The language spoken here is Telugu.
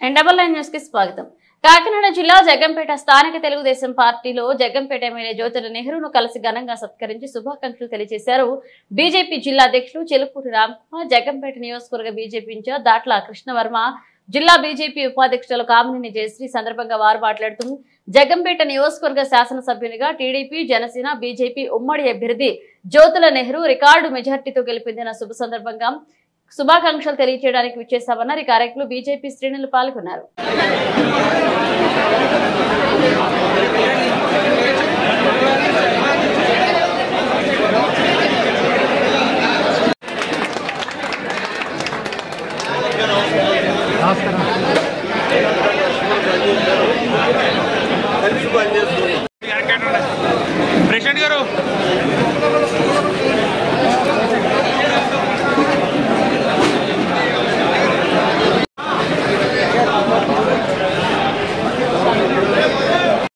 NNN న్యూస్ కి స్వాగతం. కాకినాడ జిల్లా జగ్గంపేట స్థానిక తెలుగుదేశం పార్టీలో జగ్గంపేట ఎమ్మెల్యే జ్యోతుల నెహ్రూను కలిసి ఘనంగా సత్కరించి శుభాకాంక్షలు తెలియజేశారు. బీజేపీ జిల్లా అధ్యక్షులు చెలుపూరి రామ్కుమార్, జగ్గంపేట నియోజకవర్గ బీజేపీ ఇన్ఛార్జ్ దాట్ల కృష్ణవర్మ, జిల్లా బీజేపీ ఉపాధ్యక్షులు కామినేని జయశ్రీ సందర్భంగా వారు మాట్లాడుతూ జగ్గంపేట నియోజకవర్గ శాసనసభ్యునిగా టీడీపీ, జనసేన, బీజేపీ ఉమ్మడి అభ్యర్థి జ్యోతుల నెహ్రూ రికార్డు మెజార్టీతో గెలిపించిన శుభ సందర్భంగా శుభాకాంక్షలు తెలియజేయడానికి విచ్చేశామన్నారు. ఈ కార్యక్రమంలో బీజేపీ శ్రేణులు పాల్గొన్నారు. ప్రెసిడెంట్ గారు